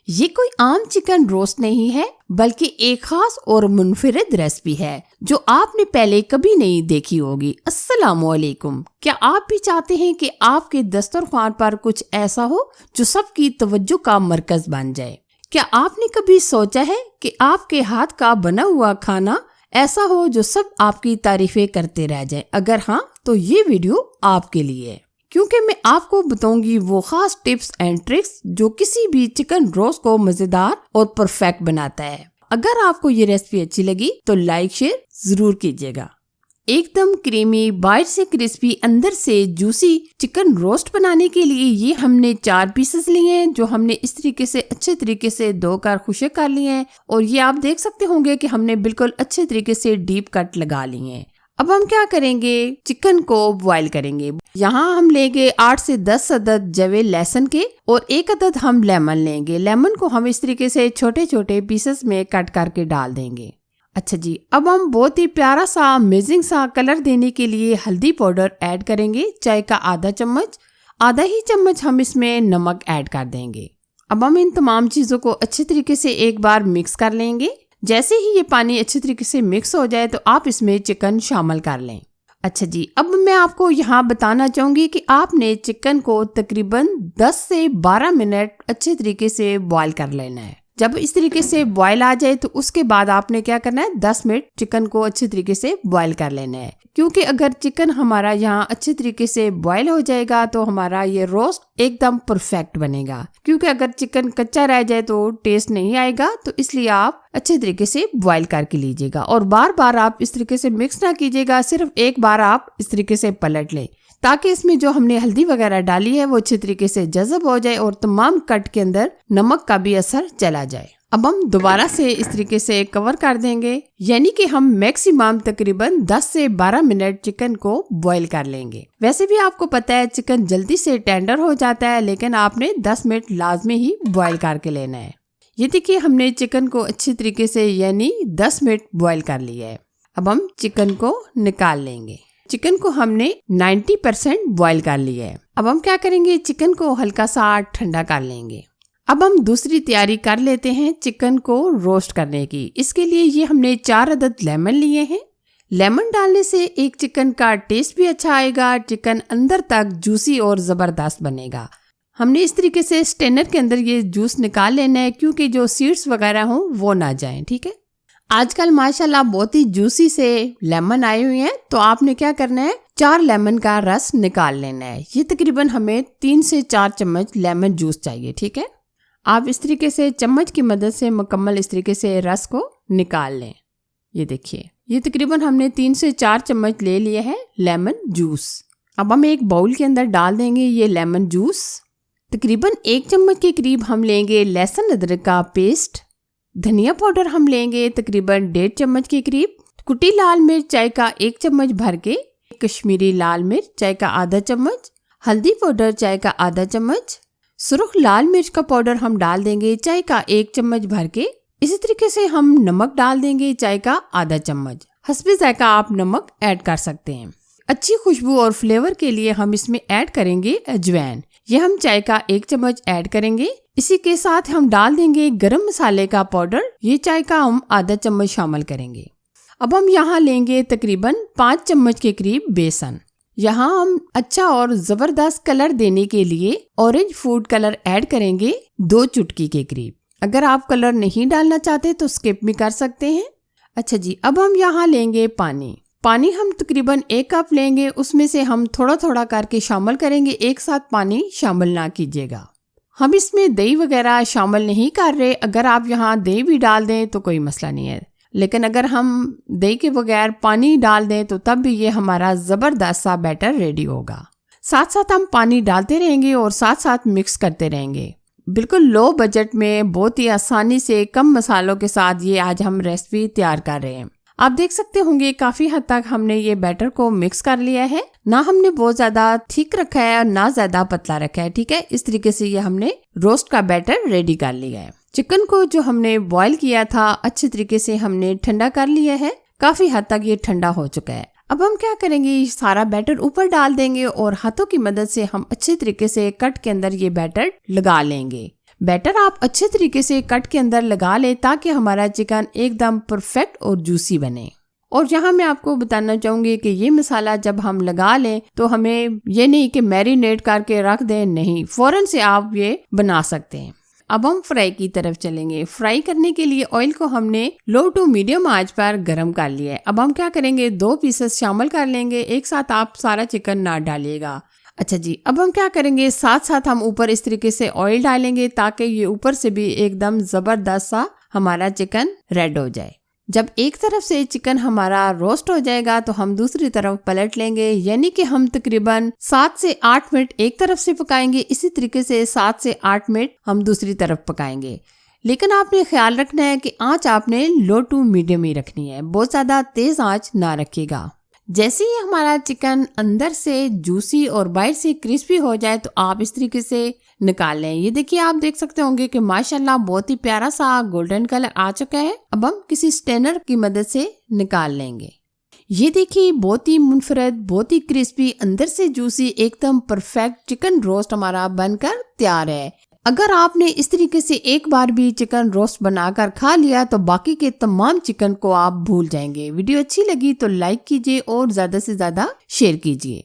ये कोई आम चिकन रोस्ट नहीं है, बल्कि एक खास और मुनफरिद रेसिपी है जो आपने पहले कभी नहीं देखी होगी। अस्सलामुअलैकुम। क्या आप भी चाहते हैं कि आपके दस्तरखान पर कुछ ऐसा हो जो सबकी तवज्जो का मरकज बन जाए? क्या आपने कभी सोचा है कि आपके हाथ का बना हुआ खाना ऐसा हो जो सब आपकी तारीफें करते रह जाएं? अगर हाँ, तो ये वीडियो आपके लिए है, क्योंकि मैं आपको बताऊंगी वो खास टिप्स एंड ट्रिक्स जो किसी भी चिकन रोस्ट को मजेदार और परफेक्ट बनाता है। अगर आपको ये रेसिपी अच्छी लगी तो लाइक शेयर जरूर कीजिएगा। एकदम क्रीमी, बाहर से क्रिस्पी, अंदर से जूसी चिकन रोस्ट बनाने के लिए ये हमने 4 पीसेस लिए हैं, जो हमने इस तरीके से अच्छे तरीके से धोकर खुशक कर लिए हैं। और ये आप देख सकते होंगे कि हमने बिल्कुल अच्छे तरीके से डीप कट लगा लिए हैं। अब हम क्या करेंगे, चिकन को बॉईल करेंगे। यहाँ हम लेंगे 8 से 10 अदद जवे लहसुन के और 1 अदद हम लेमन लेंगे। लेमन को हम इस तरीके से छोटे छोटे पीसेस में कट करके डाल देंगे। अच्छा जी, अब हम बहुत ही प्यारा सा अमेजिंग सा कलर देने के लिए हल्दी पाउडर ऐड करेंगे, चाय का आधा चम्मच। आधा ही चम्मच हम इसमें नमक ऐड कर देंगे। अब हम इन तमाम चीजों को अच्छे तरीके से एक बार मिक्स कर लेंगे। जैसे ही ये पानी अच्छे तरीके से मिक्स हो जाए तो आप इसमें चिकन शामिल कर लें। अच्छा जी, अब मैं आपको यहाँ बताना चाहूंगी कि आपने चिकन को तकरीबन 10 से 12 मिनट अच्छे तरीके से बॉईल कर लेना है। जब इस तरीके से बॉईल आ जाए तो उसके बाद आपने क्या करना है, 10 मिनट चिकन को अच्छे तरीके से बॉईल कर लेना है। क्योंकि अगर चिकन हमारा यहाँ अच्छे तरीके से बॉईल हो जाएगा तो हमारा ये रोस्ट एकदम परफेक्ट बनेगा। क्योंकि अगर चिकन कच्चा रह जाए तो टेस्ट नहीं आएगा, तो इसलिए आप अच्छे तरीके से बॉईल करके लीजिएगा। और बार बार आप इस तरीके से मिक्स ना कीजिएगा, सिर्फ एक बार आप इस तरीके से पलट लें, ताकि इसमें जो हमने हल्दी वगैरह डाली है वो अच्छे तरीके से जज़ब हो जाए और तमाम कट के अंदर नमक का भी असर चला जाए। अब हम दोबारा से इस तरीके से कवर कर देंगे, यानी कि हम मैक्सिमम तकरीबन 10 से 12 मिनट चिकन को बॉईल कर लेंगे। वैसे भी आपको पता है चिकन जल्दी से टेंडर हो जाता है, लेकिन आपने 10 मिनट लाजमी ही बॉईल करके लेना है। ये देखिए, हमने चिकन को अच्छी तरीके से यानी 10 मिनट बॉईल कर लिया है। अब हम चिकन को निकाल लेंगे। चिकन को हमने 90% बॉईल कर लिया है। अब हम क्या करेंगे, चिकन को हल्का सा ठंडा कर लेंगे। अब हम दूसरी तैयारी कर लेते हैं चिकन को रोस्ट करने की। इसके लिए ये हमने 4 अदद लेमन लिए हैं। लेमन डालने से एक चिकन का टेस्ट भी अच्छा आएगा, चिकन अंदर तक जूसी और जबरदस्त बनेगा। हमने इस तरीके से स्ट्रेनर के अंदर ये जूस निकाल लेना है, क्योंकि जो सीड्स वगैरह हों वो ना जाएं। ठीक है, आजकल माशाल्लाह बहुत ही जूसी से लेमन आए हुए हैं, तो आपने क्या करना है, 4 लेमन का रस निकाल लेना है। ये तकरीबन हमें 3 से 4 चम्मच लेमन जूस चाहिए। ठीक है, आप इस तरीके से चम्मच की मदद से मुकम्मल इस तरीके से रस को निकाल लें। ये देखिए, ये तकरीबन हमने 3 से 4 चम्मच ले लिए है लेमन जूस। अब हम एक बाउल के अंदर डाल देंगे ये लेमन जूस। तकरीबन 1 चम्मच के करीब हम लेंगे लहसुन अदरक का पेस्ट। धनिया पाउडर हम लेंगे तकरीबन 1.5 चम्मच के करीब। कुटी लाल मिर्च चाय का 1 चम्मच भर के, कश्मीरी लाल मिर्च चाय का आधा चम्मच, हल्दी पाउडर चाय का आधा चम्मच, सुर्ख लाल मिर्च का पाउडर हम डाल देंगे चाय का 1 चम्मच भर के। इसी तरीके से हम नमक डाल देंगे चाय का आधा चम्मच। हस्बे जायका आप नमक ऐड कर सकते हैं। अच्छी खुशबू और फ्लेवर के लिए हम इसमें ऐड करेंगे अजवाइन। ये हम चाय का 1 चम्मच ऐड करेंगे। इसी के साथ हम डाल देंगे गरम मसाले का पाउडर, ये चाय का हम आधा चम्मच शामिल करेंगे। अब हम यहाँ लेंगे तकरीबन 5 चम्मच के करीब बेसन। यहाँ हम अच्छा और जबरदस्त कलर देने के लिए ऑरेंज फूड कलर ऐड करेंगे 2 चुटकी के करीब। अगर आप कलर नहीं डालना चाहते तो स्किप भी कर सकते हैं। अच्छा जी, अब हम यहाँ लेंगे पानी। पानी हम तकरीबन 1 कप लेंगे, उसमें से हम थोड़ा थोड़ा करके शामिल करेंगे, एक साथ पानी शामिल ना कीजिएगा। हम इसमें दही वगैरह शामिल नहीं कर रहे। अगर आप यहाँ दही भी डाल दें तो कोई मसला नहीं है, लेकिन अगर हम दही के बगैर पानी डाल दें तो तब भी ये हमारा जबरदस्त सा बैटर रेडी होगा। साथ साथ हम पानी डालते रहेंगे और साथ साथ मिक्स करते रहेंगे। बिल्कुल लो बजट में बहुत ही आसानी से कम मसालों के साथ ये आज हम रेसिपी तैयार कर रहे हैं। आप देख सकते होंगे काफी हद तक हमने ये बैटर को मिक्स कर लिया है। ना हमने बहुत ज्यादा थिक रखा है और ना ज्यादा पतला रखा है। ठीक है, इस तरीके से ये हमने रोस्ट का बैटर रेडी कर लिया है। चिकन को जो हमने बॉईल किया था अच्छे तरीके से हमने ठंडा कर लिया है। काफी हद तक ये ठंडा हो चुका है। अब हम क्या करेंगे, सारा बैटर ऊपर डाल देंगे और हाथों की मदद से हम अच्छे तरीके से कट के अंदर ये बैटर लगा लेंगे। बैटर आप अच्छे तरीके से कट के अंदर लगा ले ताकि हमारा चिकन एकदम परफेक्ट और जूसी बने। और यहाँ मैं आपको बताना चाहूंगी कि ये मसाला जब हम लगा लें तो हमें ये नहीं कि मैरिनेट करके रख दें, नहीं, फौरन से आप ये बना सकते हैं। अब हम फ्राई की तरफ चलेंगे। फ्राई करने के लिए ऑयल को हमने लो टू मीडियम आंच पर गर्म कर लिया है। अब हम क्या करेंगे, 2 पीसेस शामिल कर लेंगे, एक साथ आप सारा चिकन ना डालिएगा। अच्छा जी, अब हम क्या करेंगे, साथ साथ हम ऊपर इस तरीके से ऑयल डालेंगे ताकि ये ऊपर से भी एकदम जबरदस्त सा हमारा चिकन रेड हो जाए। जब एक तरफ से चिकन हमारा रोस्ट हो जाएगा तो हम दूसरी तरफ पलट लेंगे, यानी कि हम तकरीबन 7 से 8 मिनट एक तरफ से पकाएंगे। इसी तरीके से 7 से 8 मिनट हम दूसरी तरफ पकाएंगे। लेकिन आपने ख्याल रखना है कि आंच आपने लो टू मीडियम ही रखनी है, बहुत ज्यादा तेज आंच ना रखिएगा। जैसे ही हमारा चिकन अंदर से जूसी और बाहर से क्रिस्पी हो जाए तो आप इस तरीके से निकाल लें। ये देखिए, आप देख सकते होंगे कि माशाल्लाह बहुत ही प्यारा सा गोल्डन कलर आ चुका है। अब हम किसी स्ट्रेनर की मदद से निकाल लेंगे। ये देखिए, बहुत ही मुनफरद, बहुत ही क्रिस्पी, अंदर से जूसी, एकदम परफेक्ट चिकन रोस्ट हमारा बनकर तैयार है। अगर आपने इस तरीके से एक बार भी चिकन रोस्ट बनाकर खा लिया तो बाकी के तमाम चिकन को आप भूल जाएंगे। वीडियो अच्छी लगी तो लाइक कीजिए और ज्यादा से ज्यादा शेयर कीजिए।